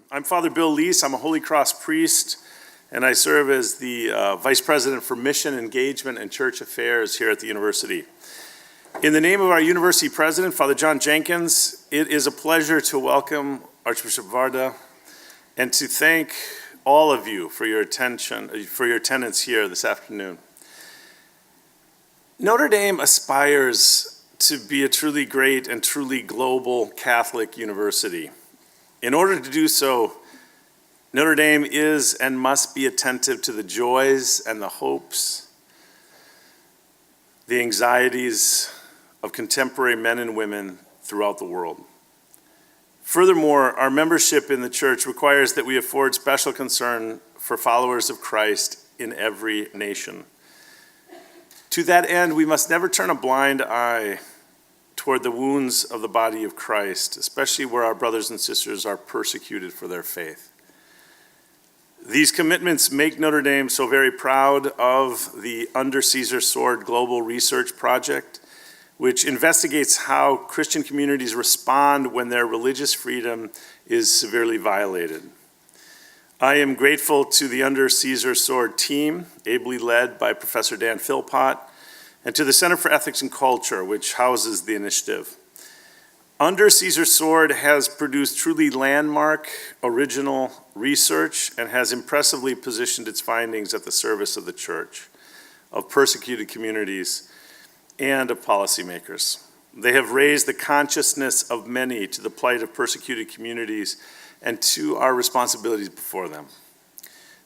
I'm Father Bill Leese. I'm a Holy Cross priest, and I serve as the Vice President for Mission Engagement and Church Affairs here at the university. In the name of our university president, Father John Jenkins, it is a pleasure to welcome Archbishop Warda and to thank all of you for your attendance here this afternoon. Notre Dame aspires to be a truly great and truly global Catholic university. In order to do so, Notre Dame is and must be attentive to the joys and the hopes, the anxieties of contemporary men and women throughout the world. Furthermore, our membership in the church requires that we afford special concern for followers of Christ in every nation. To that end, we must never turn a blind eye toward the wounds of the body of Christ, especially where our brothers and sisters are persecuted for their faith. These commitments make Notre Dame so very proud of the Under Caesar Sword Global Research Project, which investigates how Christian communities respond when their religious freedom is severely violated. I am grateful to the Under Caesar Sword team, ably led by Professor Dan Philpott, and to the Center for Ethics and Culture, which houses the initiative. Under Caesar Sword has produced truly landmark, original research and has impressively positioned its findings at the service of the Church, of persecuted communities, and of policymakers. They have raised the consciousness of many to the plight of persecuted communities and to our responsibilities before them.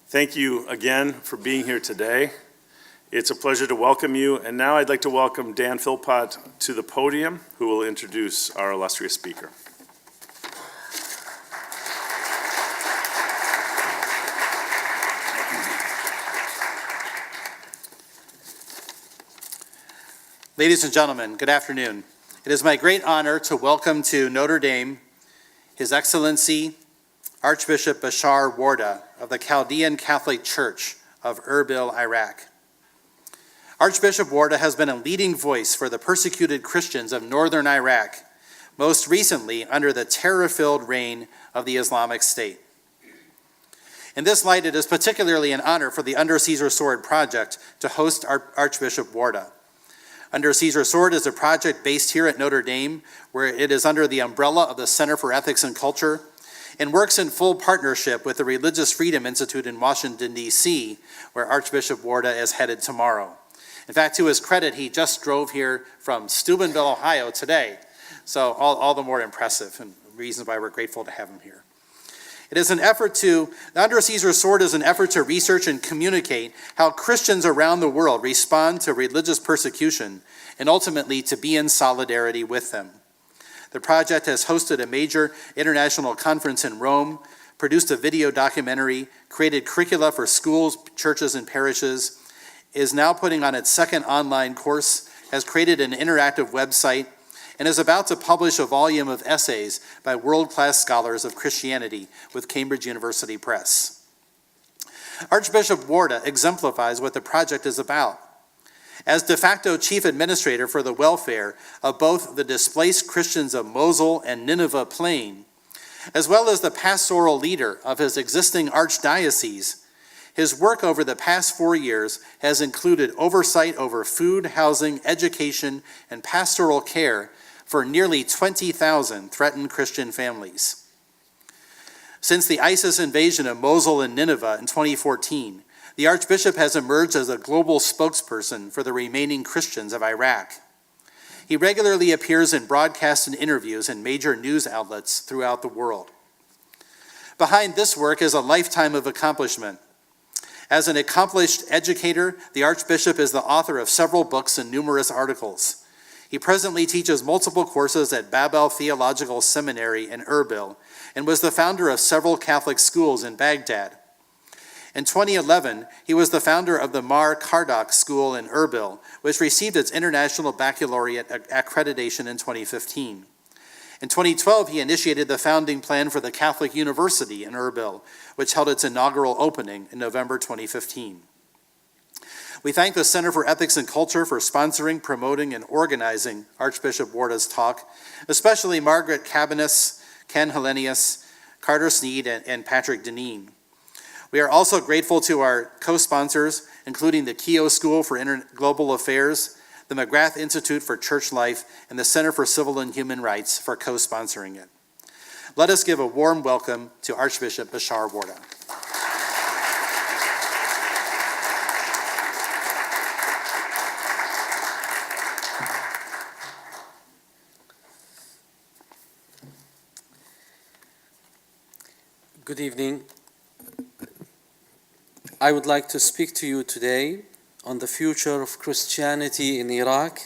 Thank you again for being here today. It's a pleasure to welcome you, and now I'd like to welcome Dan Philpott to the podium, who will introduce our illustrious speaker. Ladies and gentlemen, good afternoon. It is my great honor to welcome to Notre Dame His Excellency Archbishop Bashar Warda of the Chaldean Catholic Church of Erbil, Iraq. Archbishop Warda has been a leading voice for the persecuted Christians of northern Iraq, most recently under the terror-filled reign of the Islamic State. In this light, it is particularly an honor for the Under Caesar Sword Project to host Archbishop Warda. Under Caesar Sword is a project based here at Notre Dame, where it is under the umbrella of the Center for Ethics and Culture, and works in full partnership with the Religious Freedom Institute in Washington, D.C., where Archbishop Warda is headed tomorrow. In fact, to his credit, he just drove here from Steubenville, Ohio today, so all the more impressive, and reasons why we're grateful to have him here. The Under Caesar Sword is an effort to research and communicate how Christians around the world respond to religious persecution and ultimately to be in solidarity with them. The project has hosted a major international conference in Rome, produced a video documentary, created curricula for schools, churches, and parishes, is now putting on its second online course, has created an interactive website, and is about to publish a volume of essays by world-class scholars of Christianity with Cambridge University Press. Archbishop Warda exemplifies what the project is about. As de facto chief administrator for the welfare of both the displaced Christians of Mosul and Nineveh Plain, as well as the pastoral leader of his existing archdiocese, his work over the past 4 years has included oversight over food, housing, education, and pastoral care for nearly 20,000 threatened Christian families. Since the ISIS invasion of Mosul and Nineveh in 2014, the Archbishop has emerged as a global spokesperson for the remaining Christians of Iraq. He regularly appears in broadcasts and interviews in major news outlets throughout the world. Behind this work is a lifetime of accomplishment. As an accomplished educator, the Archbishop is the author of several books and numerous articles. He presently teaches multiple courses at Babel Theological Seminary in Erbil and was the founder of several Catholic schools in Baghdad. In 2011, he was the founder of the Mar Kardok School in Erbil, which received its International Baccalaureate accreditation in 2015. In 2012, he initiated the founding plan for the Catholic University in Erbil, which held its inaugural opening in November 2015. We thank the Center for Ethics and Culture for sponsoring, promoting, and organizing Archbishop Warda's talk, especially Margaret Cabanis, Ken Hellenius, Carter Sneed and Patrick Deneen. We are also grateful to our co-sponsors, including the Keough School for Global Affairs, the McGrath Institute for Church Life, and the Center for Civil and Human Rights for co-sponsoring it. Let us give a warm welcome to Archbishop Bashar Warda. Good evening. I would like to speak to you today on the future of Christianity in Iraq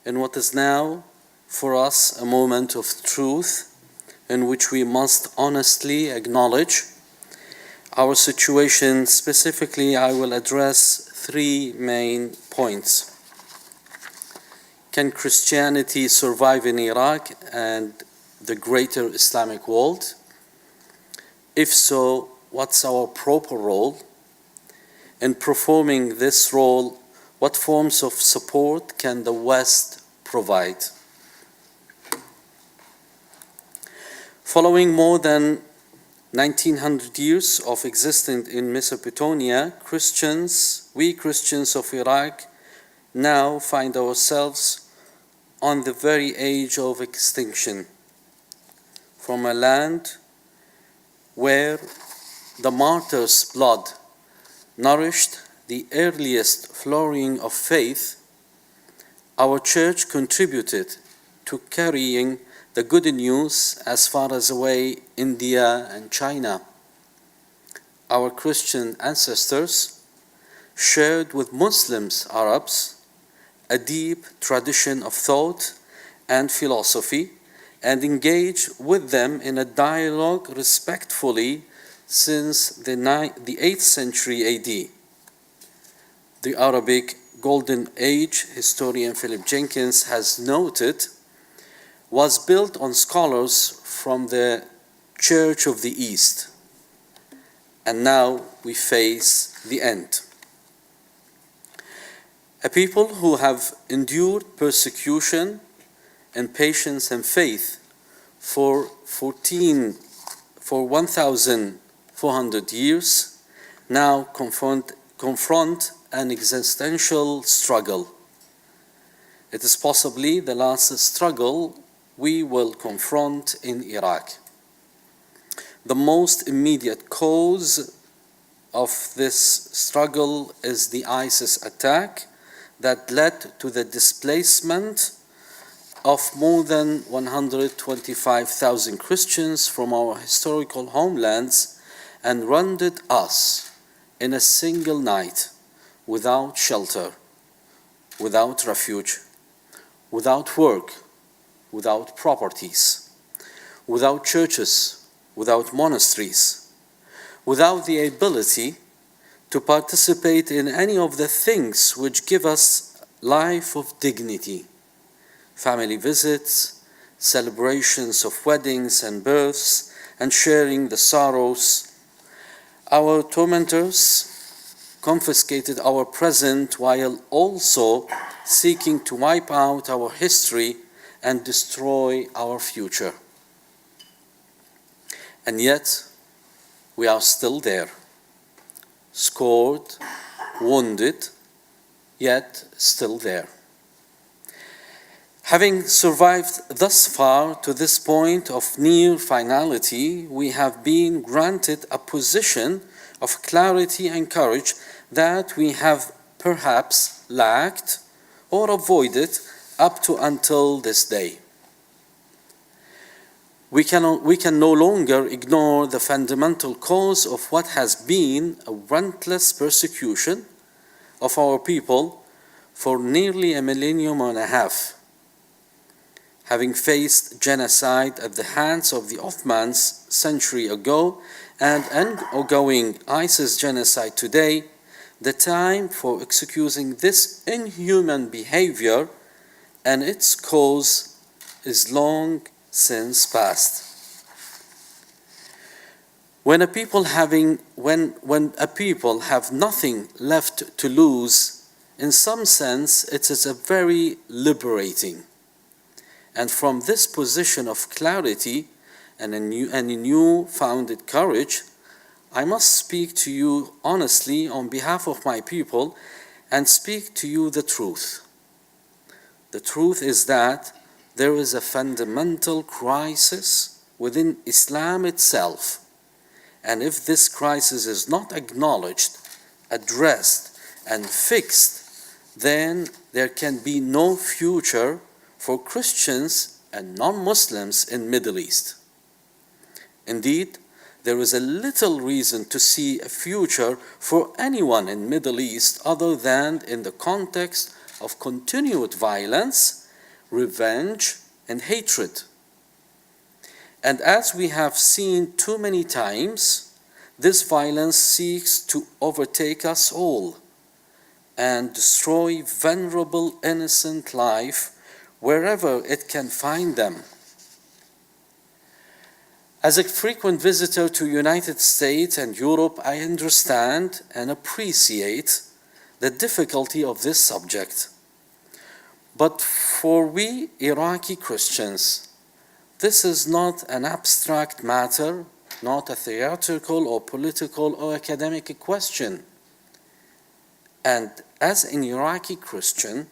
and what is now for us a moment of truth in which we must honestly acknowledge our situation. Specifically, I will address three main points. Can Christianity survive in Iraq and the greater Islamic world? If so, what's our proper role? In performing this role, what forms of support can the West provide? Following more than 1900 years of existence in Mesopotamia, we Christians of Iraq now find ourselves on the very edge of extinction. From a land where the martyr's blood nourished the earliest flowering of faith, our church contributed to carrying the good news as far as away India and China. Our Christian ancestors shared with Muslims, Arabs, a deep tradition of thought and philosophy, and engaged with them in a dialogue respectfully since the 8th century AD. The Arabic Golden Age, historian Philip Jenkins has noted, was built on scholars from the Church of the East. And now we face the end. A people who have endured persecution and patience and faith for 1,400 years now confront an existential struggle. It is possibly the last struggle we will confront in Iraq. The most immediate cause of this struggle is the ISIS attack that led to the displacement of more than 125,000 Christians from our historical homelands and rendered us in a single night without shelter, without refuge, without work, without properties, without churches, without monasteries, without the ability to participate in any of the things which give us life of dignity. Family visits, celebrations of weddings and births, and sharing the sorrows. Our tormentors confiscated our present while also seeking to wipe out our history and destroy our future. And yet, we are still there, scored, wounded, yet still there. Having survived thus far to this point of near finality, we have been granted a position of clarity and courage that we have perhaps lacked or avoided up to until this day. We can no longer ignore the fundamental cause of what has been a relentless persecution of our people for nearly a millennium and a half. Having faced genocide at the hands of the Ottomans century ago and an ongoing ISIS genocide today, the time for excusing this inhuman behavior and its cause is long since past. When a people have nothing left to lose, in some sense it is a very liberating. And from this position of clarity, and a new-founded courage, I must speak to you honestly on behalf of my people and speak to you the truth. The truth is that there is a fundamental crisis within Islam itself. And if this crisis is not acknowledged, addressed, and fixed, then there can be no future for Christians and non-Muslims in Middle East. Indeed, there is a little reason to see a future for anyone in Middle East other than in the context of continued violence, revenge, and hatred. And as we have seen too many times, this violence seeks to overtake us all and destroy vulnerable innocent life wherever it can find them. As a frequent visitor to United States and Europe, I understand and appreciate the difficulty of this subject. But for we Iraqi Christians, this is not an abstract matter, not a theatrical or political or academic question. And as an Iraqi Christian,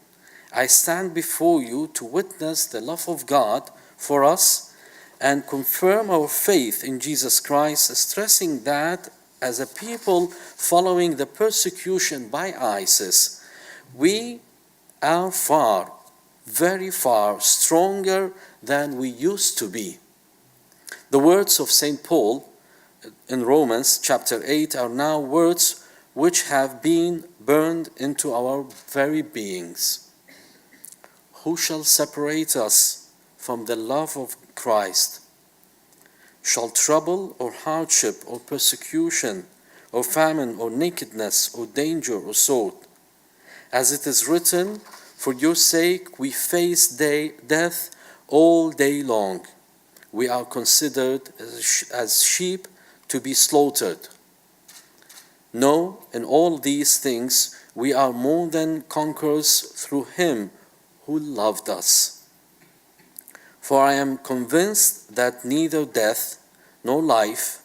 I stand before you to witness the love of God for us and confirm our faith in Jesus Christ, stressing that as a people following the persecution by ISIS, we are far, very far stronger than we used to be. The words of St. Paul in Romans chapter 8 are now words which have been burned into our very beings. Who shall separate us from the love of Christ? Shall trouble or hardship or persecution or famine or nakedness or danger or sword? As it is written, for your sake we face death all day long. We are considered as sheep to be slaughtered. No, in all these things we are more than conquerors through him who loved us. For I am convinced that neither death nor life,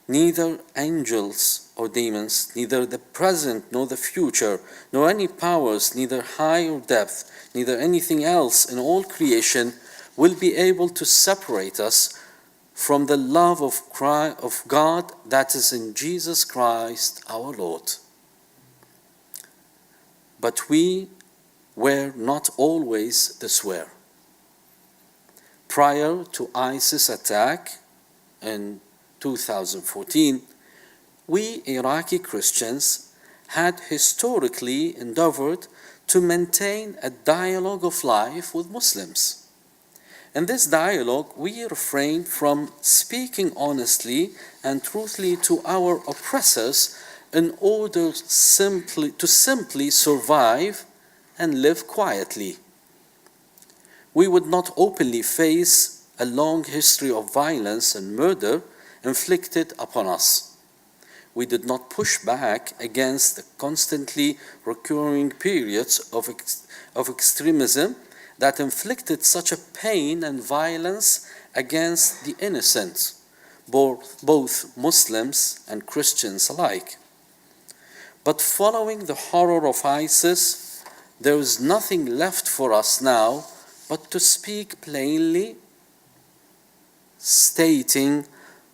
neither angels or demons, neither the present nor the future, nor any powers, neither high or depth, neither anything else in all creation will be able to separate us from the love of God that is in Jesus Christ our Lord. But we were not always this way. Prior to ISIS attack in 2014, we Iraqi Christians had historically endeavored to maintain a dialogue of life with Muslims. In this dialogue, we refrained from speaking honestly and truthfully to our oppressors in order to simply survive and live quietly. We would not openly face a long history of violence and murder inflicted upon us. We did not push back against the constantly recurring periods of extremism that inflicted such a pain and violence against the innocent, both Muslims and Christians alike. But following the horror of ISIS, there is nothing left for us now but to speak plainly, stating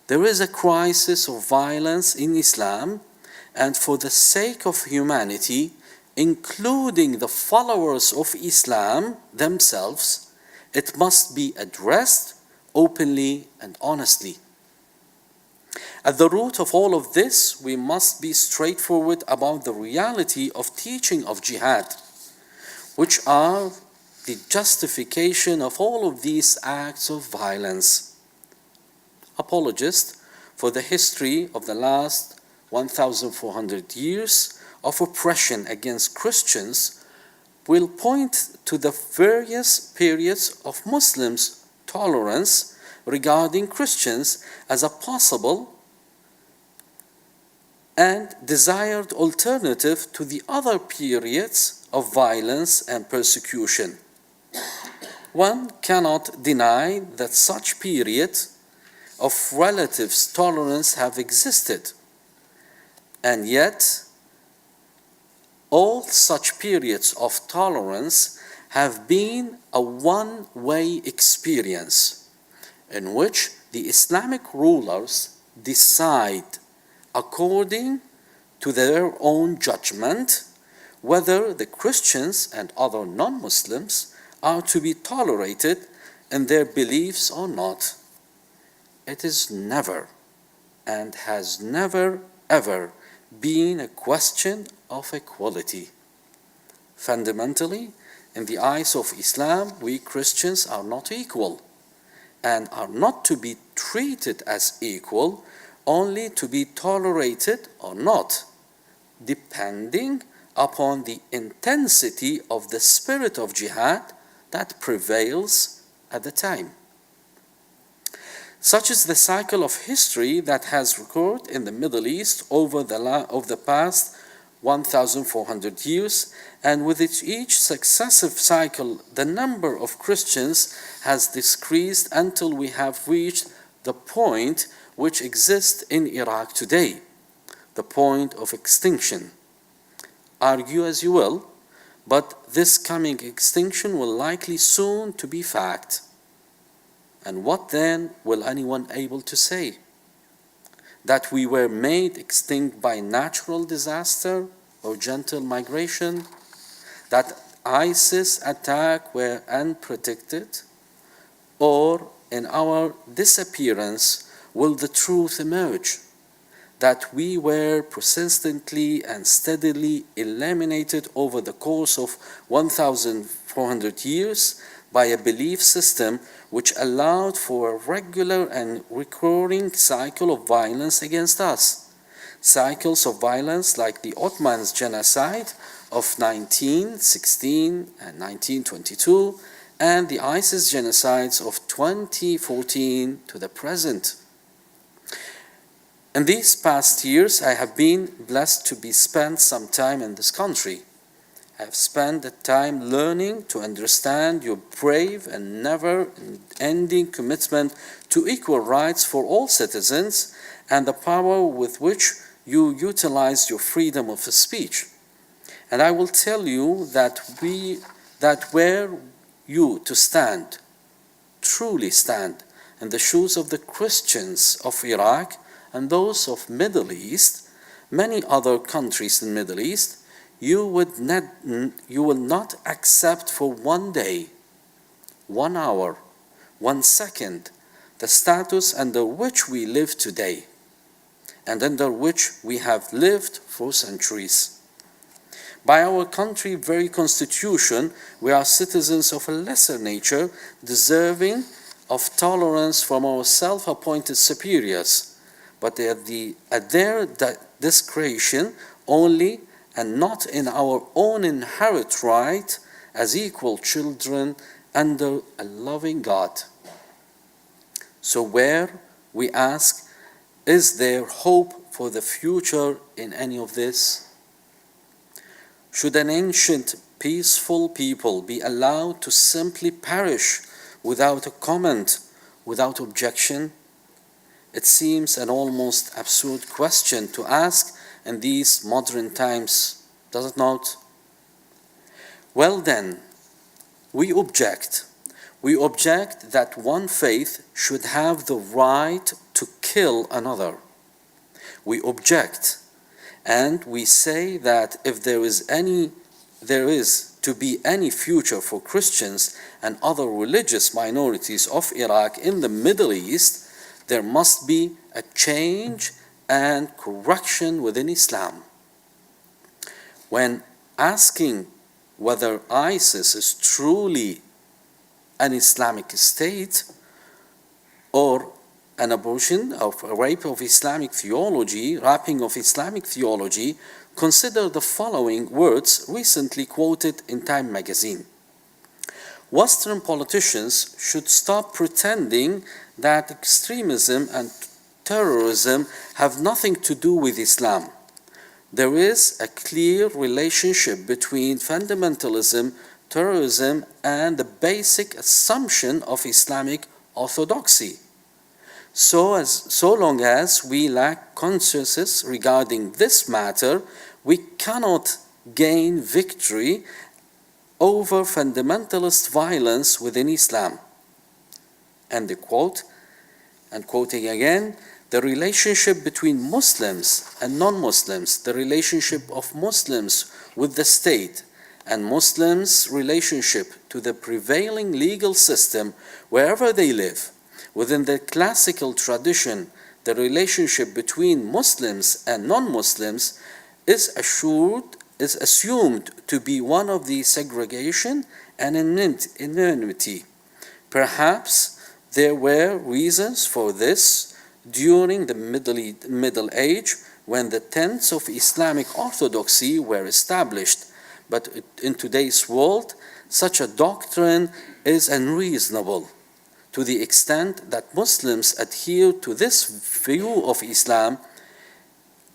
there is a crisis of violence in Islam, and for the sake of humanity, including the followers of Islam themselves, it must be addressed openly and honestly. At the root of all of this, we must be straightforward about the reality of teaching of jihad, which are the justification of all of these acts of violence. Apologists for the history of the last 1,400 years of oppression against Christians will point to the various periods of Muslims' tolerance regarding Christians as a possible and desired alternative to the other periods of violence and persecution. One cannot deny that such periods of relative tolerance have existed. And yet, all such periods of tolerance have been a one-way experience in which the Islamic rulers decide according to their own judgment whether the Christians and other non-Muslims are to be tolerated in their beliefs or not. It is never and has never ever been a question of equality. Fundamentally, in the eyes of Islam, we Christians are not equal and are not to be treated as equal, only to be tolerated or not, depending upon the intensity of the spirit of jihad that prevails at the time. Such is the cycle of history that has occurred in the Middle East over the past 1,400 years, and with each successive cycle, the number of Christians has decreased until we have reached the point which exists in Iraq today, the point of extinction. Argue as you will, but this coming extinction will likely soon to be fact. And what then will anyone able to say? That we were made extinct by natural disaster or gentle migration? That ISIS attack were unpredicted? Or in our disappearance will the truth emerge? That we were persistently and steadily eliminated over the course of 1,400 years by a belief system which allowed for a regular and recurring cycle of violence against us. Cycles of violence like the Ottoman genocide of 1916 and 1922 and the ISIS genocides of 2014 to the present. In these past years, I have been blessed to be spent some time in this country. I have spent the time learning to understand your brave and never-ending commitment to equal rights for all citizens and the power with which you utilize your freedom of speech. And I will tell you that were you to stand, truly stand, in the shoes of the Christians of Iraq and those of Middle East, many other countries in Middle East, you will not accept for 1 day, 1 hour, 1 second, the status under which we live today, and under which we have lived for centuries. By our country's very constitution, we are citizens of a lesser nature, deserving of tolerance from our self-appointed superiors, but at their discretion only, and not in our own inherent right as equal children under a loving God. So where, we ask, is there hope for the future in any of this? Should an ancient, peaceful people be allowed to simply perish without a comment, without objection? It seems an almost absurd question to ask in these modern times, does it not? Well then, we object. We object that one faith should have the right to kill another. We object, and we say that if there is to be any future for Christians and other religious minorities of Iraq in the Middle East, there must be a change and correction within Islam. When asking whether ISIS is truly an Islamic state or an abortion of a rape of Islamic theology, wrapping of Islamic theology, consider the following words recently quoted in Time magazine. Western politicians should stop pretending that extremism and terrorism have nothing to do with Islam. There is a clear relationship between fundamentalism, terrorism, and the basic assumption of Islamic orthodoxy. So long as we lack consciousness regarding this matter, we cannot gain victory over fundamentalist violence within Islam. End the quote. And quoting again, the relationship between Muslims and non-Muslims, the relationship of Muslims with the state, and Muslims' relationship to the prevailing legal system wherever they live. Within the classical tradition, the relationship between Muslims and non-Muslims is assumed to be one of the segregation and enmity. Perhaps there were reasons for this during the Middle Age when the tenets of Islamic orthodoxy were established, but in today's world, such a doctrine is unreasonable to the extent that Muslims adhere to this view of Islam,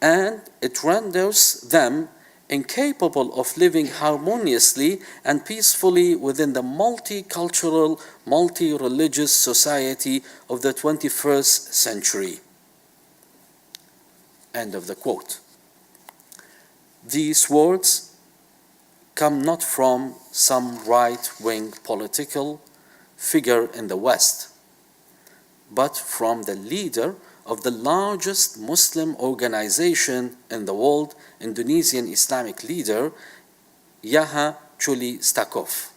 and it renders them incapable of living harmoniously and peacefully within the multicultural, multi-religious society of the 21st century. End of the quote. These words come not from some right-wing political figure in the West, but from the leader of the largest Muslim organization in the world, Indonesian Islamic leader, Yaha Chuli Stakov.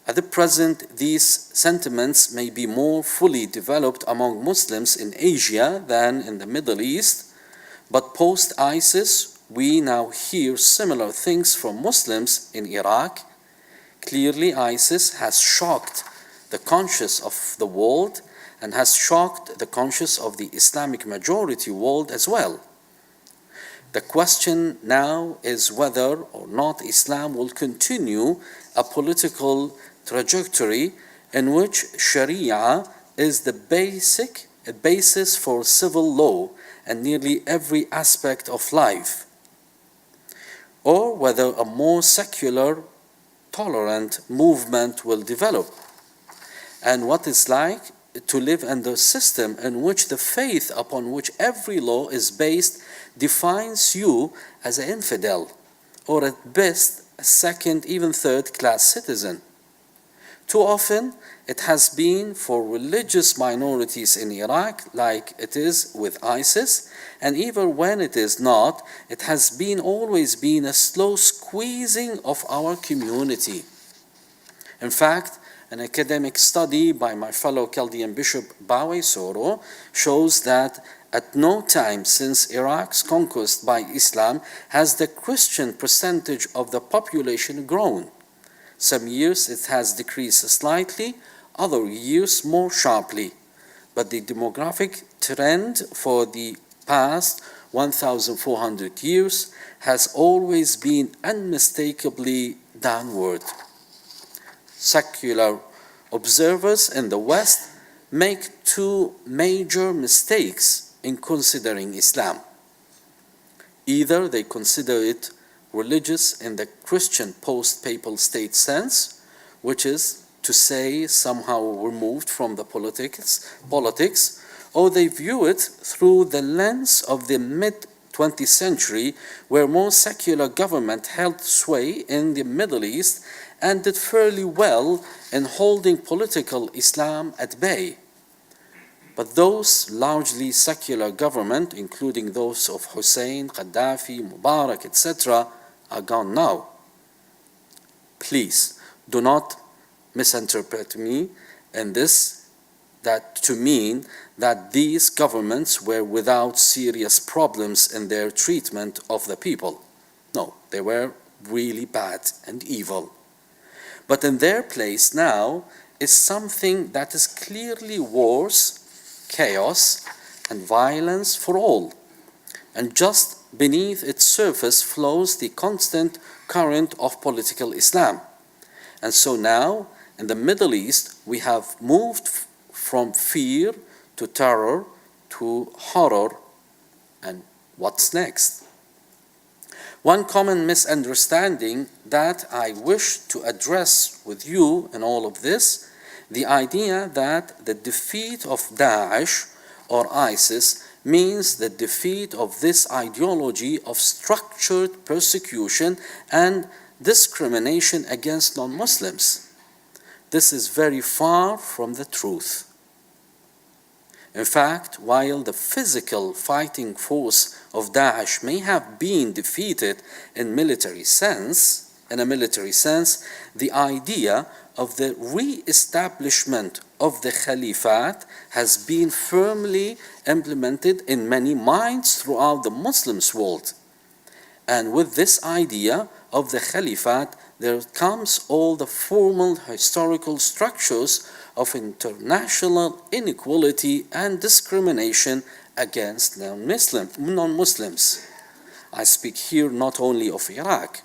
At the present, these sentiments may be more fully developed among Muslims in Asia than in the Middle East, but post-ISIS, we now hear similar things from Muslims in Iraq. Clearly, ISIS has shocked the conscience of the world and has shocked the conscience of the Islamic majority world as well. The question now is whether or not Islam will continue a political trajectory in which Sharia is the basis for civil law and nearly every aspect of life, or whether a more secular, tolerant movement will develop, and what it's like to live under a system in which the faith upon which every law is based defines you as an infidel, or at best a second, even third-class citizen. Too often, it has been for religious minorities in Iraq, like it is with ISIS, and even when it is not, it has always been a slow squeezing of our community. In fact, an academic study by my fellow Chaldean Bishop Bawe Soro shows that at no time since Iraq's conquest by Islam has the Christian percentage of the population grown. Some years it has decreased slightly, other years more sharply. But the demographic trend for the past 1,400 years has always been unmistakably downward. Secular observers in the West make two major mistakes in considering Islam. Either they consider it religious in the Christian post-papal state sense, which is to say somehow removed from the politics, or they view it through the lens of the mid-20th century, where more secular government held sway in the Middle East and did fairly well in holding political Islam at bay. But those largely secular government, including those of Hussein, Gaddafi, Mubarak, etc., are gone now. Please do not misinterpret me in this to mean that these governments were without serious problems in their treatment of the people. No, they were really bad and evil. But in their place now is something that is clearly worse, chaos and violence for all. And just beneath its surface flows the constant current of political Islam. And so now, in the Middle East, we have moved from fear to terror to horror. And what's next? One common misunderstanding that I wish to address with you in all of this The idea that the defeat of Daesh or ISIS means the defeat of this ideology of structured persecution and discrimination against non-Muslims. This is very far from the truth. In fact, while the physical fighting force of Daesh may have been defeated in a military sense, the idea of the re-establishment of the Caliphate has been firmly implemented in many minds throughout the Muslim world. And with this idea of the Caliphate, there comes all the formal historical structures of international inequality and discrimination against non-Muslims. I speak here not only of Iraq,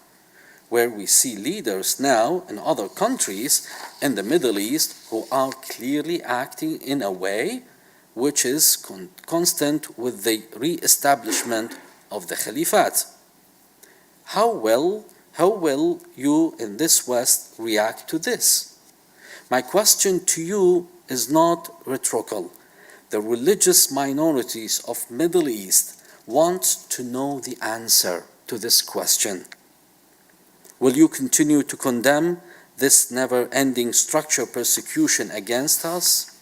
where we see leaders now in other countries in the Middle East who are clearly acting in a way which is constant with the re-establishment of the Caliphate. How will you in this West react to this? My question to you is not rhetorical. The religious minorities of Middle East want to know the answer to this question. Will you continue to condemn this never-ending structural persecution against us?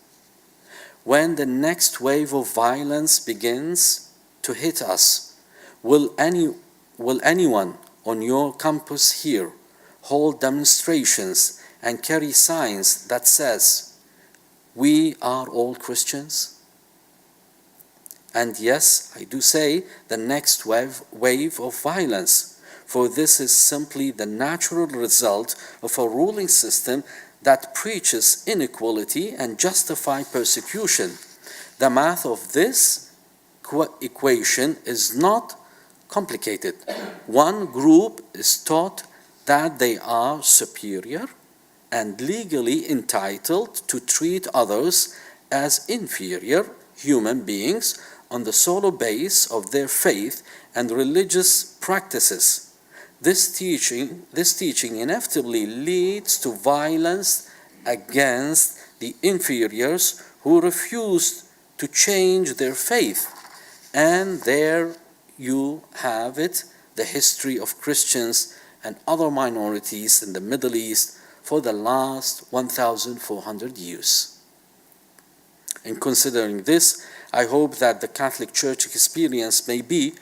When the next wave of violence begins to hit us, will anyone on your campus here hold demonstrations and carry signs that says, "We are all Christians"? And yes, I do say the next wave of violence, for this is simply the natural result of a ruling system that preaches inequality and justifies persecution. The math of this equation is not complicated. One group is taught that they are superior and legally entitled to treat others as inferior human beings on the sole base of their faith and religious practices. This teaching inevitably leads to violence against the inferiors who refuse to change their faith. And there you have it, the history of Christians and other minorities in the Middle East for the last 1,400 years. In considering this, I hope that the Catholic Church experience may be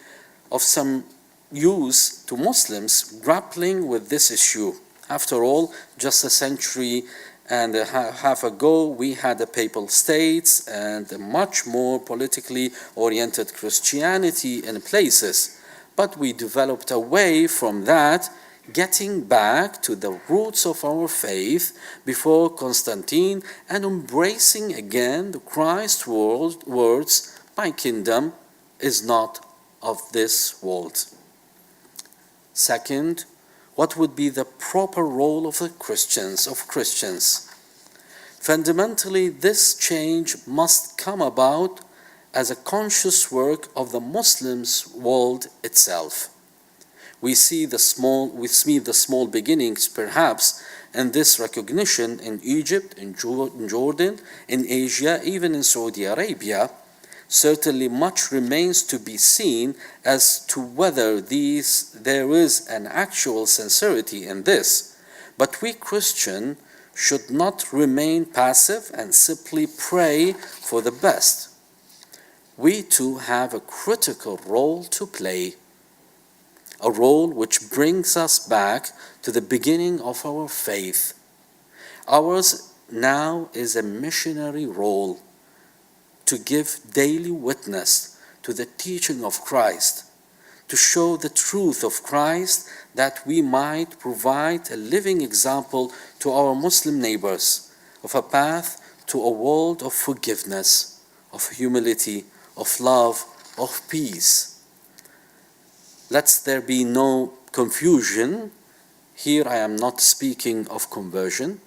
of some use to Muslims grappling with this issue. After all, just a century and a half ago, we had the Papal States and a much more politically oriented Christianity in places. But we developed away from that, getting back to the roots of our faith before Constantine and embracing again the Christ's words, "My kingdom is not of this world." Second, what would be the proper role of Christians? Fundamentally, this change must come about as a conscious work of the Muslim world itself. We see the small beginnings, perhaps, in this recognition in Egypt, in Jordan, in Asia, even in Saudi Arabia. Certainly much remains to be seen as to whether there is an actual sincerity in this. But we Christians should not remain passive and simply pray for the best. We too have a critical role to play, a role which brings us back to the beginning of our faith. Ours now is a missionary role, to give daily witness to the teaching of Christ, to show the truth of Christ, that we might provide a living example to our Muslim neighbors of a path to a world of forgiveness, of humility, of love, of peace. Let there be no confusion. Here I am not speaking of conversion.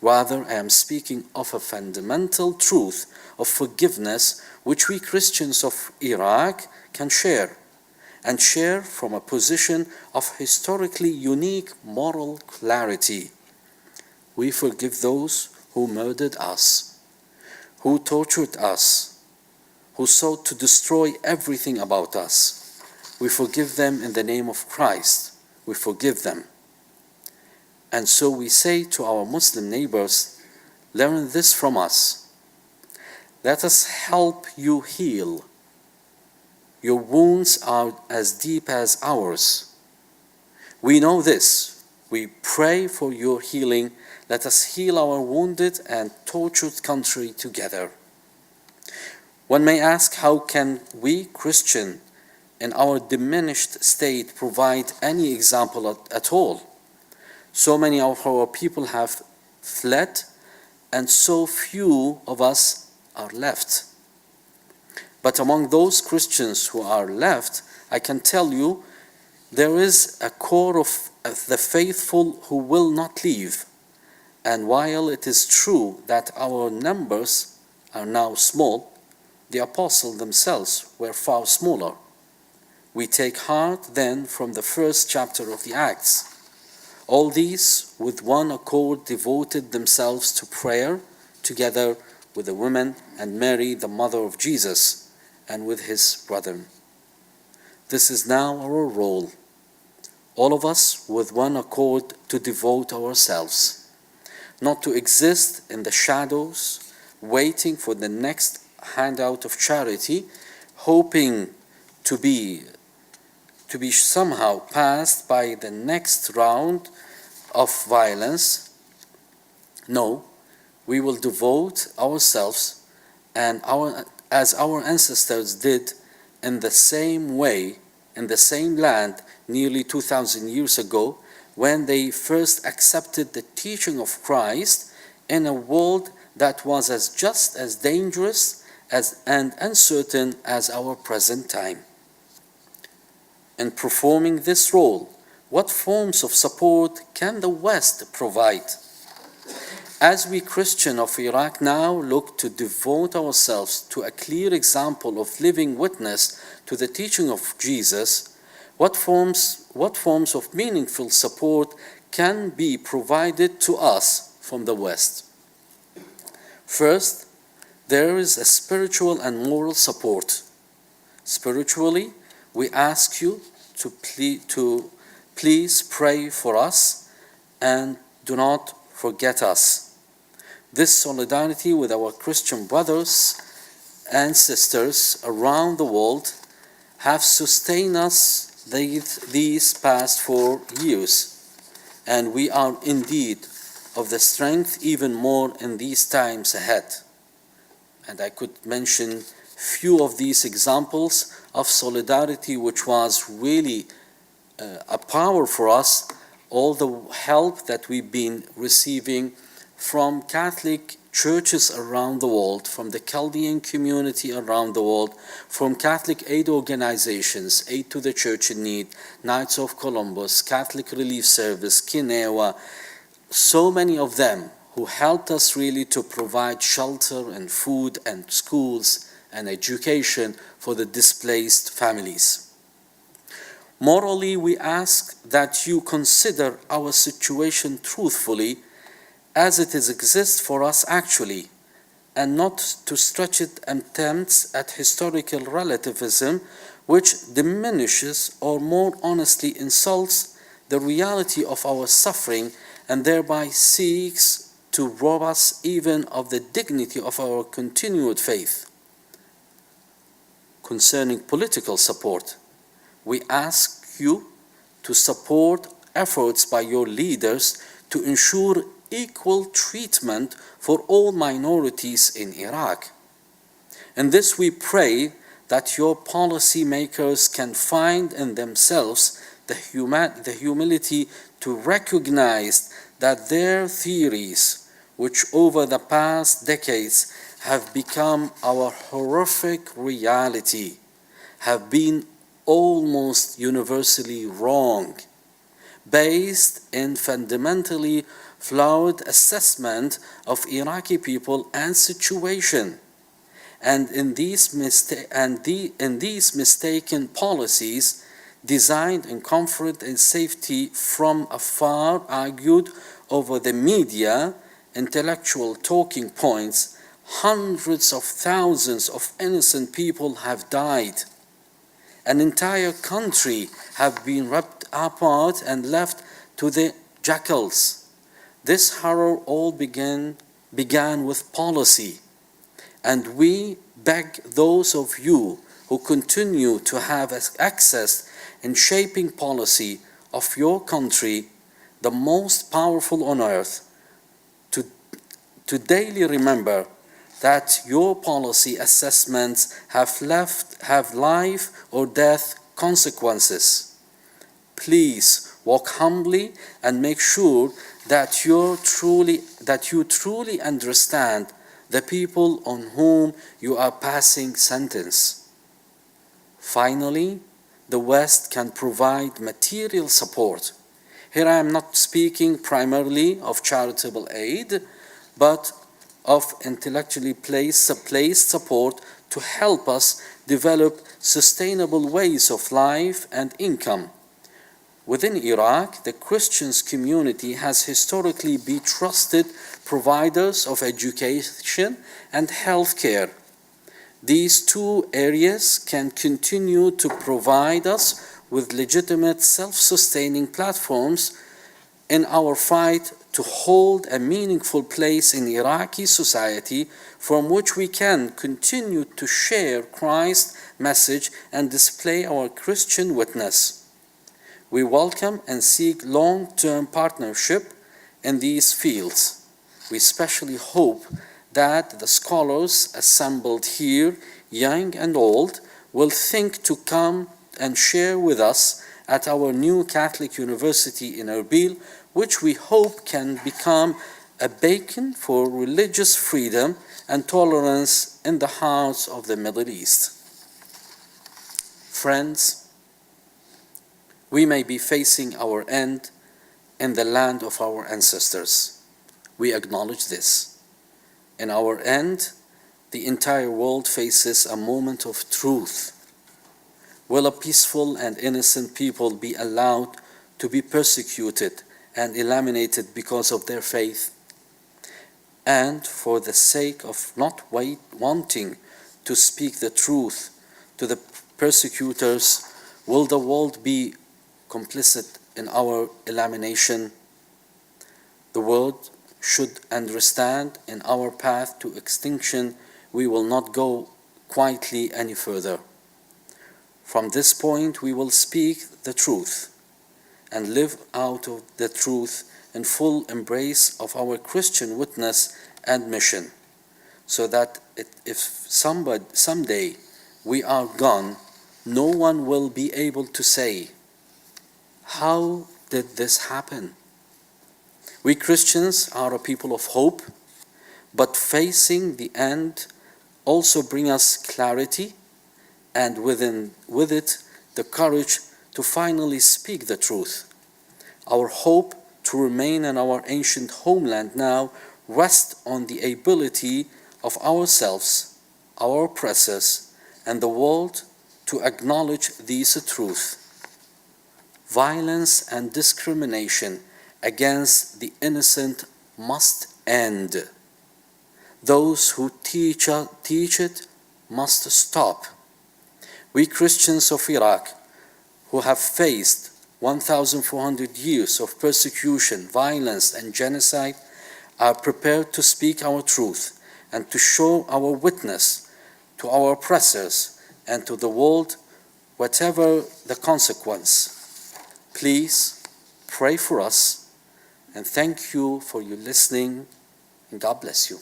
Rather, I am speaking of a fundamental truth of forgiveness which we Christians of Iraq can share, and share from a position of historically unique moral clarity. We forgive those who murdered us, who tortured us, who sought to destroy everything about us. We forgive them in the name of Christ. We forgive them. And so we say to our Muslim neighbors, learn this from us. Let us help you heal. Your wounds are as deep as ours. We know this. We pray for your healing. Let us heal our wounded and tortured country together. One may ask, how can we, Christian, in our diminished state, provide any example at all? So many of our people have fled, and so few of us are left. But among those Christians who are left, I can tell you, there is a core of the faithful who will not leave. And while it is true that our numbers are now small, the apostles themselves were far smaller. We take heart then from the first chapter of the Acts. All these, with one accord, devoted themselves to prayer, together with the women and Mary, the mother of Jesus, and with his brethren. This is now our role, all of us with one accord to devote ourselves, not to exist in the shadows, waiting for the next handout of charity, hoping to be somehow passed by the next round of violence. No, we will devote ourselves as our ancestors did in the same way, in the same land nearly 2,000 years ago, when they first accepted the teaching of Christ in a world that was just as dangerous and uncertain as our present time. In performing this role, what forms of support can the West provide? As we Christians of Iraq now look to devote ourselves to a clear example of living witness to the teaching of Jesus, what forms of meaningful support can be provided to us from the West? First, there is a spiritual and moral support. Spiritually, we ask you to please pray for us and do not forget us. This solidarity with our Christian brothers and sisters around the world have sustained us these past 4 years, and we are indeed of the strength even more in these times ahead. And I could mention few of these examples of solidarity, which was really a power for us, all the help that we've been receiving from Catholic churches around the world, from the Chaldean community around the world, from Catholic aid organizations, Aid to the Church in Need, Knights of Columbus, Catholic Relief Service, Kinewa, so many of them who helped us really to provide shelter and food and schools and education for the displaced families. Morally, we ask that you consider our situation truthfully as it exists for us actually, and not to stretch it attempts at historical relativism which diminishes or more honestly insults the reality of our suffering and thereby seeks to rob us even of the dignity of our continued faith. Concerning political support, we ask you to support efforts by your leaders to ensure equal treatment for all minorities in Iraq. In this we pray that your policy makers can find in themselves the humility to recognize that their theories, which over the past decades have become our horrific reality, have been almost universally wrong, based in fundamentally flawed assessment of Iraqi people and situation. And in these mistaken policies, designed in comfort and safety from afar, argued over the media intellectual talking points, hundreds of thousands of innocent people have died. An entire country have been ripped apart and left to the jackals. This horror all began with policy, and we beg those of you who continue to have access in shaping policy of your country, the most powerful on earth, to daily remember that your policy assessments have life or death consequences. Please walk humbly and make sure that you truly understand the people on whom you are passing sentence. Finally, the West can provide material support. Here I am not speaking primarily of charitable aid, but of intellectually placed support to help us develop sustainable ways of life and income. Within Iraq, the Christian community has historically been trusted providers of education and health care. These two areas can continue to provide us with legitimate self-sustaining platforms in our fight to hold a meaningful place in Iraqi society from which we can continue to share Christ's message and display our Christian witness. We welcome and seek long-term partnership in these fields. We especially hope that the scholars assembled here, young and old, will think to come and share with us at our new Catholic University in Erbil, which we hope can become a beacon for religious freedom and tolerance in the hearts of the Middle East. Friends, we may be facing our end in the land of our ancestors. We acknowledge this. In our end, the entire world faces a moment of truth. Will a peaceful and innocent people be allowed to be persecuted and eliminated because of their faith? And for the sake of not wanting to speak the truth to the persecutors, will the world be complicit in our elimination? The world should understand in our path to extinction, we will not go quietly any further. From this point, we will speak the truth and live out of the truth in full embrace of our Christian witness and mission, so that if someday we are gone, no one will be able to say, "How did this happen?" We Christians are a people of hope, but facing the end also brings us clarity, and with it, the courage to finally speak the truth. Our hope to remain in our ancient homeland now rests on the ability of ourselves, our oppressors, and the world to acknowledge these truths. Violence and discrimination against the innocent must end. Those who teach it must stop. We Christians of Iraq, who have faced 1,400 years of persecution, violence, and genocide, are prepared to speak our truth and to show our witness to our oppressors and to the world, whatever the consequence. Please pray for us, and thank you for your listening, and God bless you.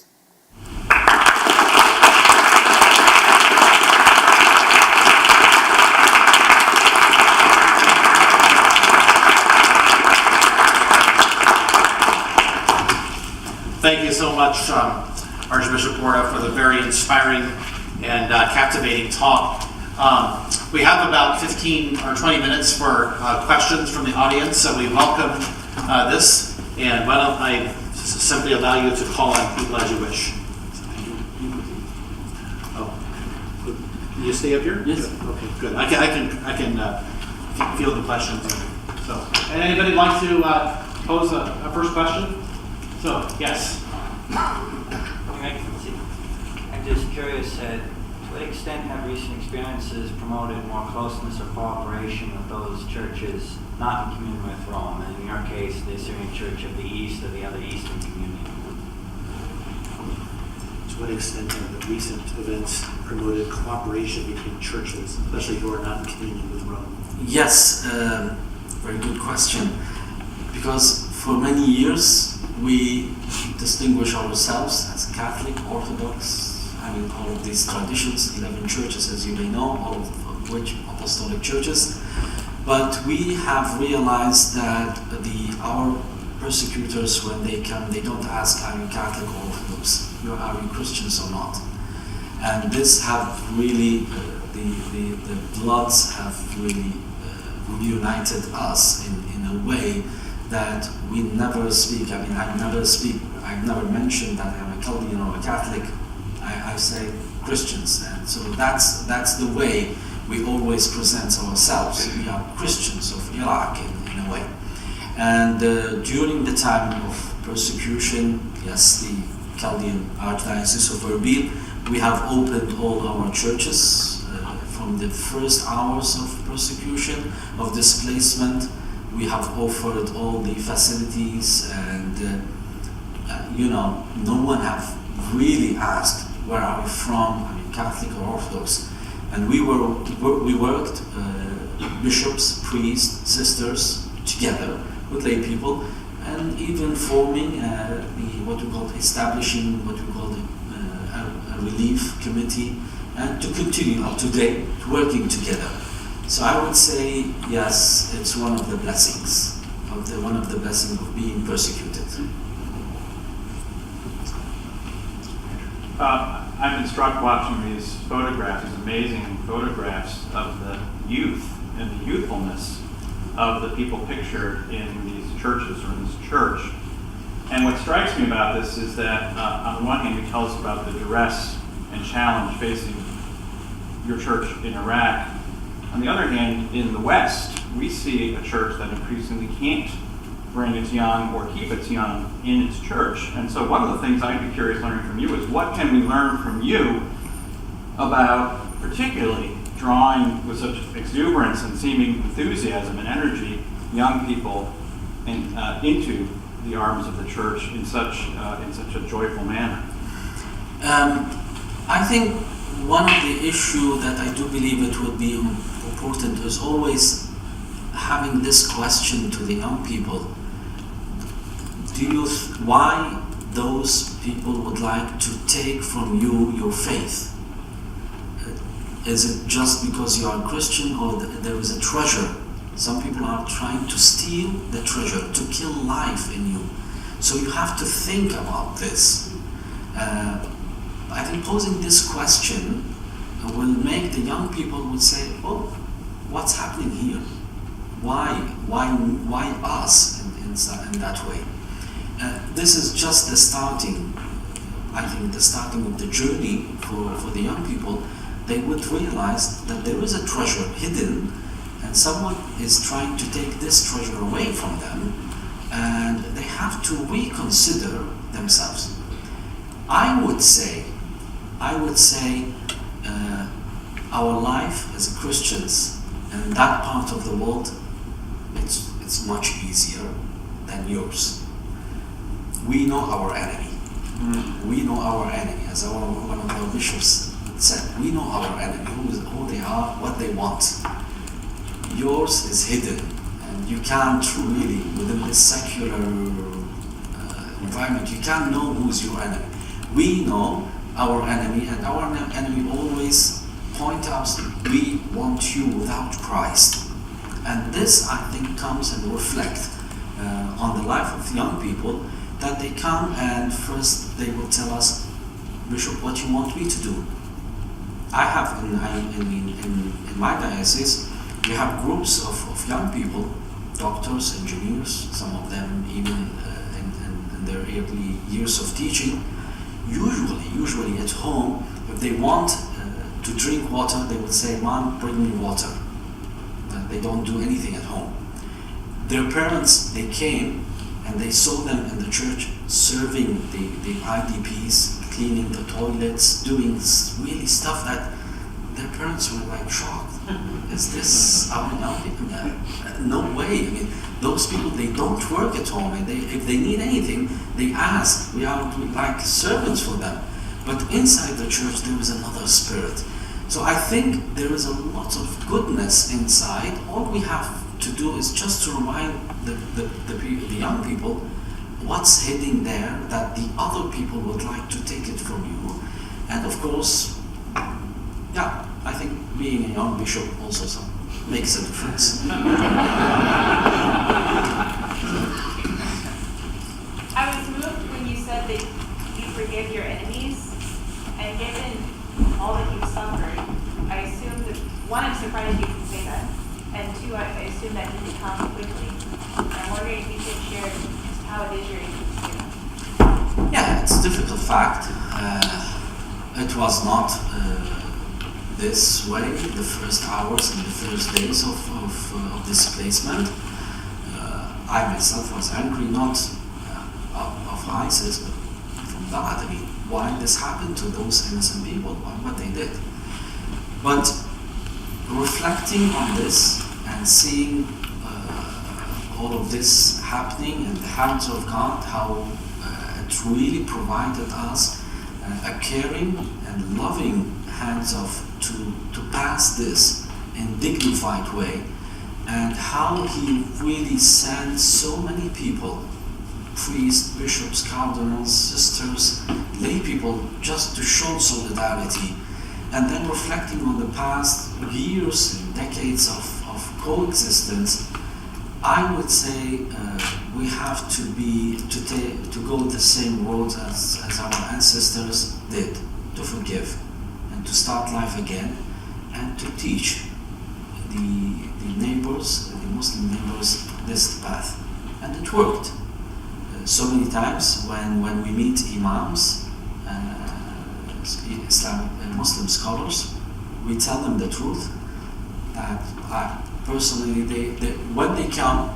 Thank you so much, Archbishop Warda, for the very inspiring and captivating talk. We have about 15 or 20 minutes for questions from the audience, so we welcome this. And why don't I simply allow you to call on people as you wish. Oh, you stay up here? Yes. Okay, good. I can field the questions. So, and anybody like to pose a first question? So, yes. I'm just curious, to what extent have recent experiences promoted more closeness or cooperation with those churches not in communion with Rome, and in your case, the Assyrian Church of the East or the other Eastern communion? To what extent have the recent events promoted cooperation between churches, especially who are not in communion with Rome? Yes, very good question. Because for many years we distinguish ourselves as Catholic, Orthodox, having all of these traditions, 11 churches as you may know, all of which apostolic churches. But we have realized that our persecutors, when they come, they don't ask, are you Catholic or Orthodox? Are you Christians or not? And this have really, the bloods have really reunited us in a way that we never speak. I mean, I've never mentioned that I'm a Chaldean or a Catholic. I say Christians. And so that's the way we always present ourselves. We are Christians of Iraq in a way. And during the time of persecution, yes, the Chaldean Archdiocese of Erbil, we have opened all our churches from the first hours of persecution, of displacement. We have offered all the facilities, and no one have really asked where are we from, are you Catholic or Orthodox? And we worked, bishops, priests, sisters, together with lay people, and even forming establishing what we call a relief committee, and to continue up to date working together. So I would say yes, it's one of the blessings of being persecuted. I've been struck watching these photographs, these amazing photographs of the youth and the youthfulness of the people pictured in these churches or in this church. And what strikes me about this is that on the one hand, it tells us about the duress and challenge facing your church in Iraq. On the other hand, in the West, we see a church that increasingly can't bring its young or keep its young in its church. And so one of the things I'd be curious learning from you is what can we learn from you about particularly drawing with such exuberance and seeming enthusiasm and energy young people into the arms of the church in such a joyful manner? I think one of the issues that I do believe it would be important is always having this question to the young people. Why those people would like to take from you your faith? Is it just because you are a Christian, or there is a treasure? Some people are trying to steal the treasure, to kill life in you. So you have to think about this. I think posing this question will make the young people would say, oh, what's happening here? Why us in that way? This is just the starting, I think the starting of the journey for the young people. They would realize that there is a treasure hidden, and someone is trying to take this treasure away from them, and they have to reconsider themselves. I would say our life as Christians in that part of the world, it's much easier than yours. We know our enemy. We know our enemy, as one of our bishops said. We know our enemy, who they are, what they want. Yours is hidden, and you can't really, within this secular environment, you can't know who's your enemy. We know our enemy, and our enemy always point out, we want you without Christ. And this, I think, comes and reflect on the life of young people, that they come and first they will tell us, Bishop, what you want me to do? I have in my diocese, we have groups of young people, doctors, engineers, some of them even in their early years of teaching. Usually at home, if they want to drink water, they would say, Mom, bring me water. They don't do anything at home. Their parents, they came and they saw them in the church, serving the IDPs, cleaning the toilets, doing really stuff that their parents were like shocked. Is this our no way. I mean, those people, they don't work at home, and if they need anything, they ask. We are like servants for them. But inside the church, there is another spirit. So I think there is a lot of goodness inside. All we have to do is just to remind the young people what's hidden there, that the other people would like to take it from you. And of course, yeah, I think being a young bishop also makes a difference. I was moved when you said that you forgive your enemies, and given all that you've suffered, I assume that, one, I'm surprised you can say that, and two, I assume that didn't come quickly. I'm wondering if you could share just how it is you're able to do that. Yeah, it's a difficult fact. It was not this way the first hours and the first days of displacement. I myself was angry, not of ISIS, but from God. I mean, why this happened to those innocent people, what they did. But reflecting on this and seeing all of this happening in the hands of God, how it really provided us a caring and loving hands of to pass this in dignified way, and how he really sent so many people, priests, bishops, cardinals, sisters, lay people, just to show solidarity. And then reflecting on the past years and decades of coexistence, I would say we have to go the same road as our ancestors did, to forgive and to start life again, and to teach the neighbors, the Muslim neighbors, this path. And it worked. So many times when we meet imams, Islamic Muslim scholars, we tell them the truth, that personally, when they come,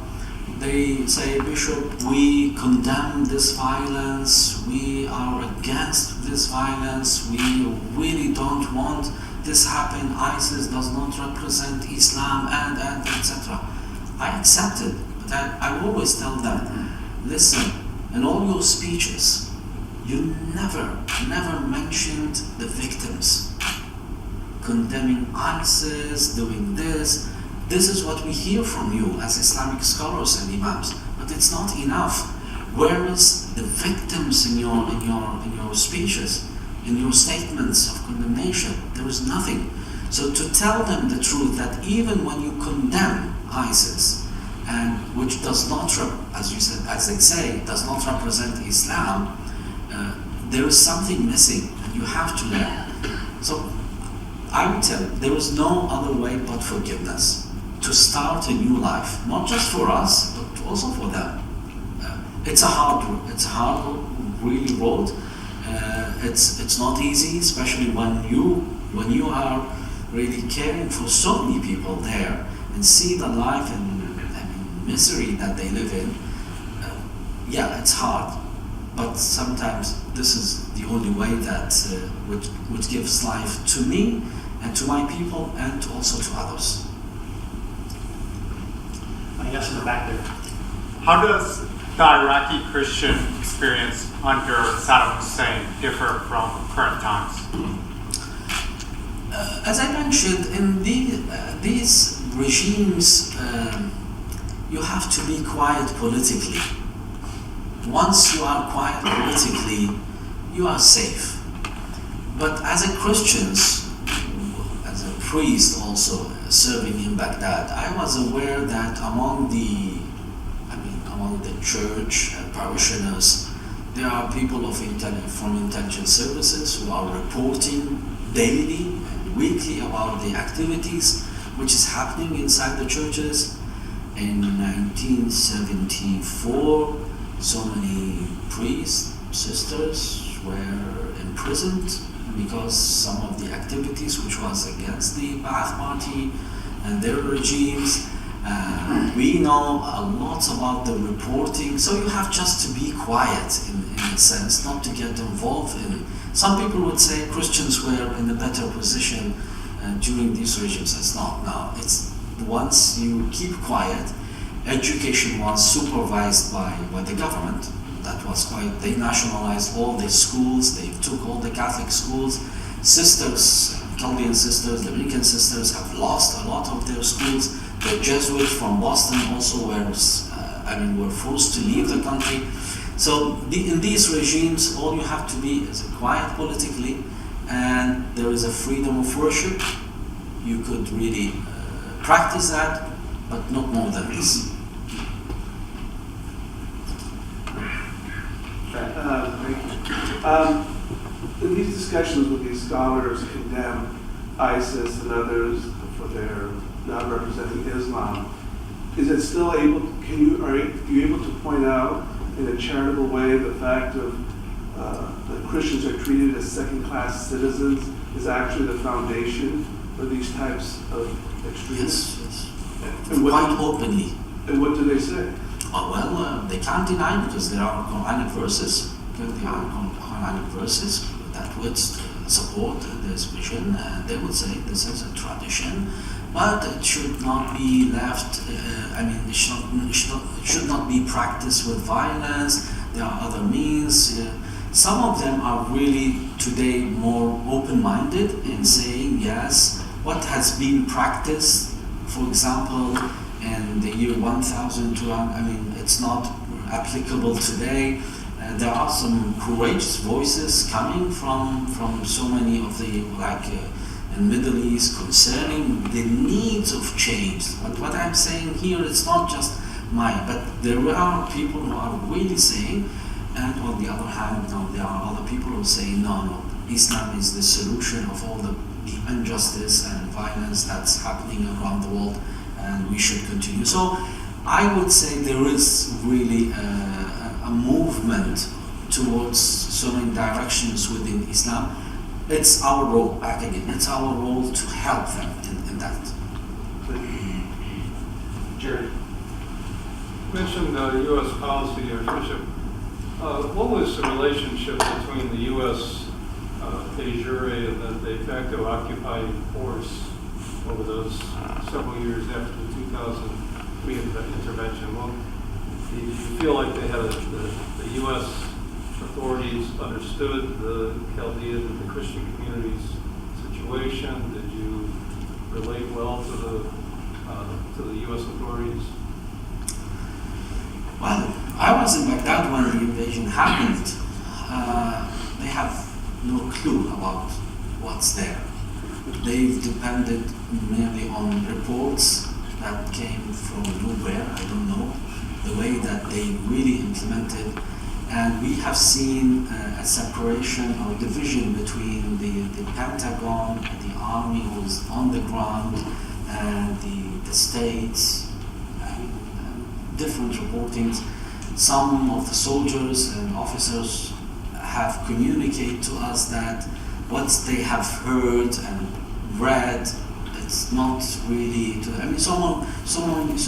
they say, Bishop, we condemn this violence, we are against this violence, we really don't want this happen, ISIS does not represent Islam, and etc. I accept it, but I always tell them, listen, in all your speeches, you never mentioned the victims, condemning ISIS, doing this. This is what we hear from you as Islamic scholars and imams, but it's not enough. Where is the victims in your speeches, in your statements of condemnation? There is nothing. So to tell them the truth, that even when you condemn ISIS, and which does not, as you said, as they say, does not represent Islam, there is something missing, and you have to learn. So I would tell you, there is no other way but forgiveness, to start a new life, not just for us, but also for them. It's a hard, really road. It's not easy, especially when you are really caring for so many people there and see the life and misery that they live in. Yeah, it's hard, but sometimes this is the only way that which gives life to me and to my people and also to others. Yes, in the back there. How does the Iraqi Christian experience under Saddam Hussein differ from current times? As I mentioned, in these regimes, you have to be quiet politically. Once you are quiet politically, you are safe. But as a Christian, as a priest also serving in Baghdad, I was aware that among the church parishioners, there are people from intelligence services who are reporting daily and weekly about the activities which is happening inside the churches. In 1974, so many priests, sisters were imprisoned because some of the activities which was against the Ba'ath Party and their regimes, We know a lot about the reporting, so you have just to be quiet in a sense, not to get involved in. Some people would say Christians were in a better position during these regimes. It's not now. It's once you keep quiet, education was supervised by the government. That was quite, they nationalized all the schools, they took all the Catholic schools. Sisters, Chaldean sisters, Dominican sisters have lost a lot of their schools. The Jesuits from Boston also were forced to leave the country. So in these regimes, all you have to be is quiet politically, and there is a freedom of worship. You could really practice that, but not more than this. Thank you. In these discussions with these scholars condemn ISIS and others for their not representing Islam, is it still able? Are you able to point out in a charitable way the fact of that Christians are treated as second-class citizens is actually the foundation for these types of extremists? Yes. And Quite openly. And what do they say? Oh, well, they can't deny because there are Quranic verses. There are Quranic verses that would support this vision. They would say this is a tradition, but it should not be left. It should not be practiced with violence. There are other means. Some of them are really today more open-minded in saying yes, what has been practiced, for example, in the year 1200, it's not applicable today. There are some courageous voices coming from so many of the, in Middle East, concerning the needs of change. But what I'm saying here, it's not just mine, but there are people who are really saying, and on the other hand, no, there are other people who say, no, Islam is the solution of all the injustice and violence that's happening around the world, and we should continue. So I would say there is really a movement towards so many directions within Islam. It's our role, back again, it's our role to help them in that. Jerry. You mentioned U.S. policy, Archbishop. What was the relationship between the U.S. de jure and the de facto occupying force over those several years after the 2003 intervention? Well, do you feel like they had the U.S. authorities understood the Chaldean and the Christian community's situation? Did you relate well to the U.S. authorities? Well, I was in Baghdad when the invasion happened. They have no clue about what's there. They've depended merely on reports that came from nowhere, I don't know, the way that they really implemented. And we have seen a separation or division between the Pentagon and the army who is on the ground and the states. Different reportings. Some of the soldiers and officers have communicated to us that what they have heard and read, it's not really. So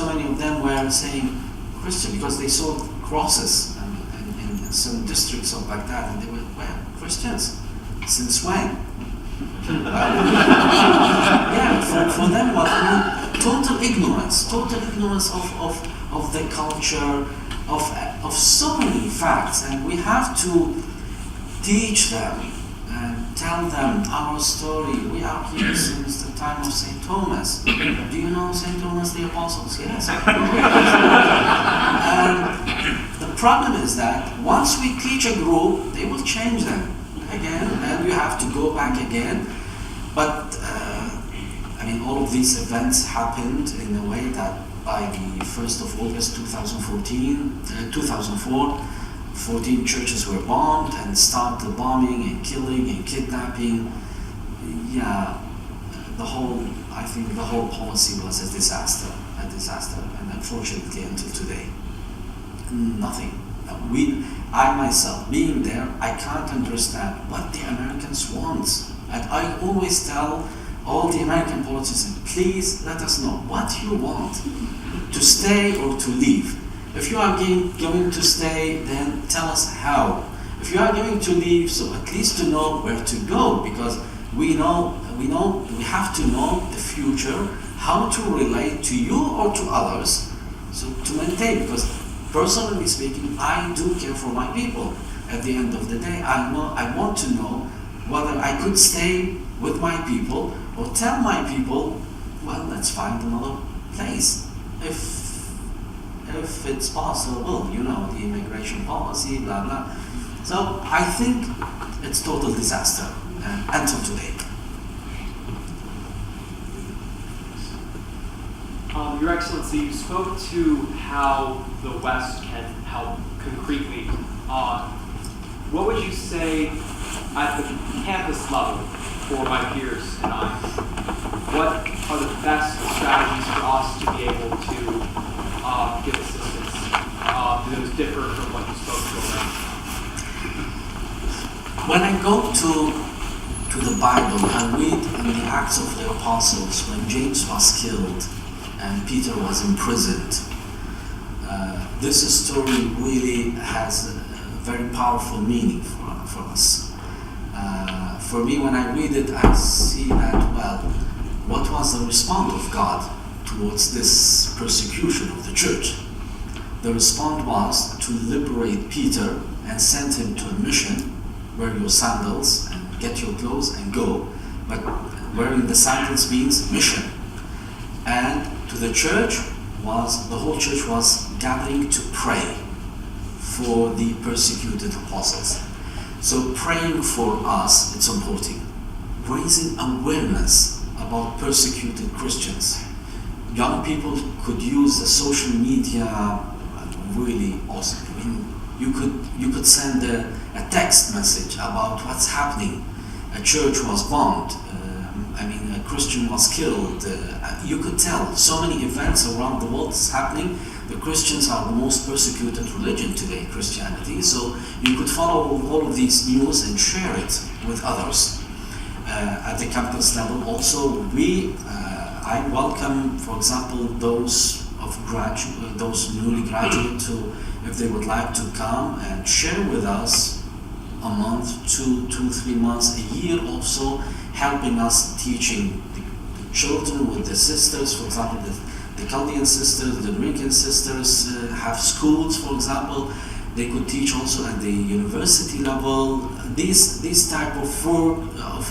many of them were saying Christian because they saw crosses in some districts of Baghdad, and they were, well, Christians. Since when? For them, total ignorance of the culture, of so many facts, and we have to teach them and tell them our story. We are here since the time of St. Thomas. Do you know St. Thomas the Apostles? Yes. And the problem is that once we teach a group, they will change them again, and you have to go back again. But all of these events happened in a way that by the 1st of August 2004, 14 churches were bombed and started bombing and killing and kidnapping. I think the whole policy was a disaster, and unfortunately until today, nothing. I myself, being there, I can't understand what the Americans want. And I always tell all the American politicians, please let us know what you want, to stay or to leave. If you are going to stay, then tell us how. If you are going to leave, so at least to know where to go, because we have to know the future, how to relate to you or to others, so to maintain, because personally speaking, I do care for my people. At the end of the day, I want to know whether I could stay with my people or tell my people, well, let's find another place. If it's possible, the immigration policy, blah, blah. So I think it's total disaster until today. Your Excellency, you spoke to how the West can help concretely. What would you say at the campus level for my peers and I? What are the best strategies for us to be able to give assistance? Do those differ from what you spoke to already? When I go to the Bible, I read in the Acts of the Apostles when James was killed and Peter was imprisoned. This story really has a very powerful meaning for us. For me, when I read it, I see that, well, what was the response of God towards this persecution of the church? The response was to liberate Peter and send him to a mission, wear your sandals and get your clothes and go. But wearing the sandals means mission. And to the church the whole church was gathering to pray for the persecuted apostles. So praying for us, it's important. Raising awareness about persecuted Christians. Young people could use the social media really awesome. I mean, you could send a text message about what's happening. A church was bombed. A Christian was killed. You could tell so many events around the world is happening. The Christians are the most persecuted religion today, Christianity. So you could follow all of these news and share it with others. At the campus level also, I welcome, for example, those newly graduate who, if they would like to come and share with us a month, 2, 3 months, a year also, helping us teaching the children with the sisters, for example, the Chaldean sisters, the Dominican sisters have schools, for example. They could teach also at the university level. This type of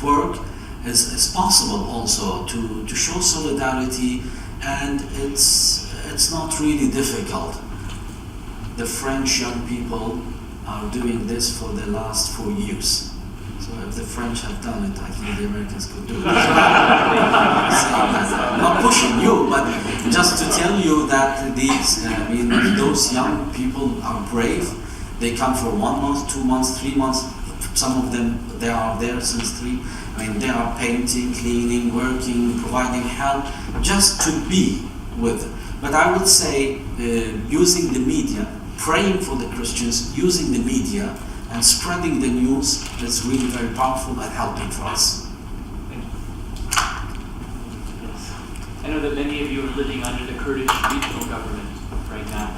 work is possible also to show solidarity, and it's not really difficult. The French young people are doing this for the last 4 years. So if the French have done it, I think the Americans could do it. I'm not pushing you, but just to tell you that those young people are brave. They come for 1 month, 2 months, 3 months. Some of them, they are there since 3. They are painting, cleaning, working, providing help, just to be with them. But I would say using the media, praying for the Christians, using the media, and spreading the news is really very powerful and helping for us. Thank you. Yes. I know that many of you are living under the Kurdish regional government right now.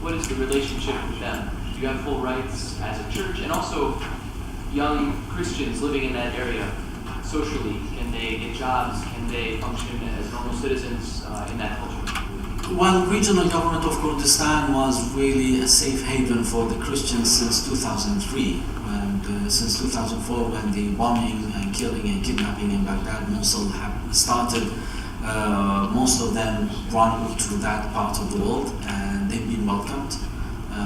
What is the relationship with them? Do you have full rights as a church? And also, young Christians living in that area, socially, can they get jobs? Can they function as normal citizens in that culture? Well, regional government of Kurdistan was really a safe haven for the Christians since 2003, and since 2004 when the bombing and killing and kidnapping in Baghdad, Mosul started. Most of them run to that part of the world, and they've been welcomed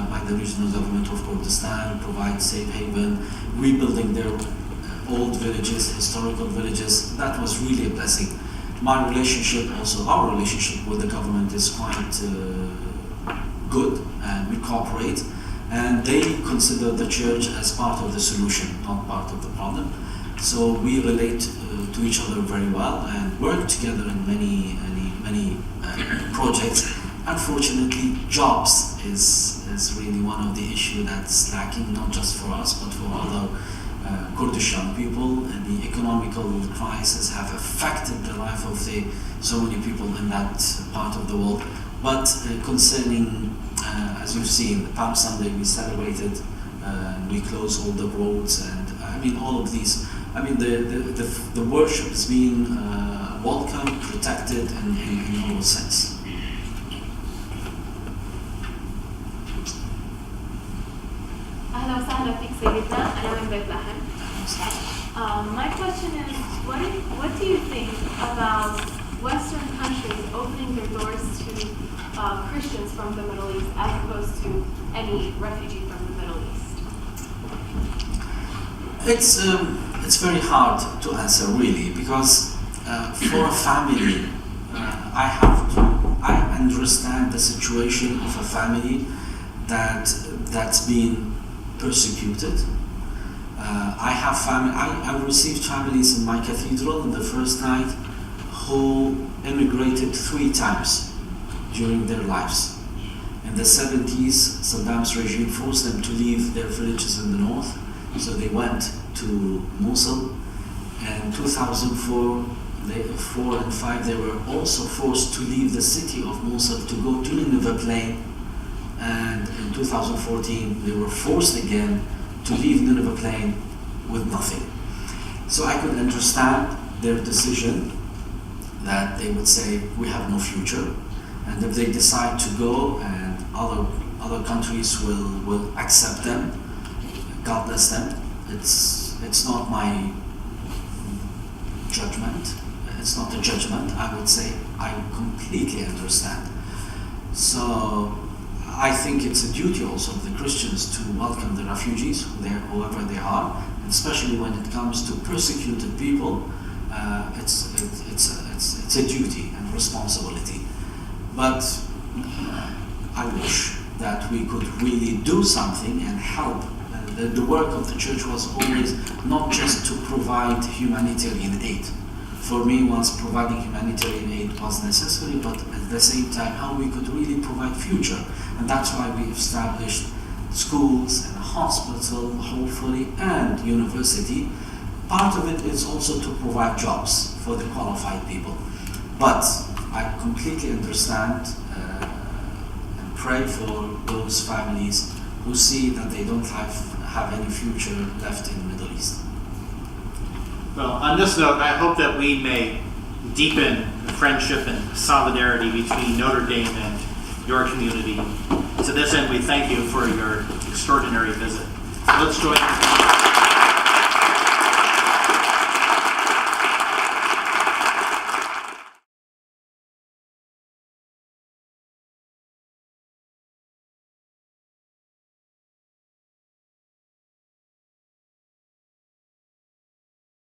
by the regional government of Kurdistan, provide safe haven, rebuilding their old villages, historical villages. That was really a blessing. My relationship, also our relationship with the government is quite good, and we cooperate, and they consider the church as part of the solution, not part of the problem. So we relate to each other very well and work together in many projects. Unfortunately, jobs is really one of the issues that's lacking, not just for us, but for other Kurdish young people, and the economical crisis have affected the life of so many people in that part of the world. But concerning, as you've seen, Palm Sunday we celebrated, we closed all the roads, and I mean all of these. I mean the worship is being welcomed, protected in all sense. أهلا وسهلا فيك سيدنا، أنا من بيت لحم. My question is, what do you think about Western countries opening their doors to Christians from the Middle East as opposed to any refugee from the Middle East? It's very hard to answer really, because for a family, I understand the situation of a family that's been persecuted. I received families in my cathedral in the first night who immigrated 3 times during their lives. In the 70s, Saddam's regime forced them to leave their villages in the north, so they went to Mosul. And 2004, 4 and 5, they were also forced to leave the city of Mosul to go to Nineveh Plain. And in 2014, they were forced again to leave Nineveh Plain with nothing. So I could understand their decision that they would say, we have no future. And if they decide to go and other countries will accept them, God bless them. It's not my judgment. It's not a judgment. I would say I completely understand. So I think it's a duty also of the Christians to welcome the refugees, whoever they are, and especially when it comes to persecuted people. It's a duty and responsibility. But I wish that we could really do something and help. The work of the church was always not just to provide humanitarian aid. For me, once providing humanitarian aid was necessary, but at the same time, how we could really provide future. And that's why we established schools and a hospital, hopefully, and university. Part of it is also to provide jobs for the qualified people. But I completely understand and pray for those families who see that they don't have any future left in the Middle East. Well, on this note, I hope that we may deepen the friendship and solidarity between Notre Dame and your community. To this end, we thank you for your extraordinary visit. So let's join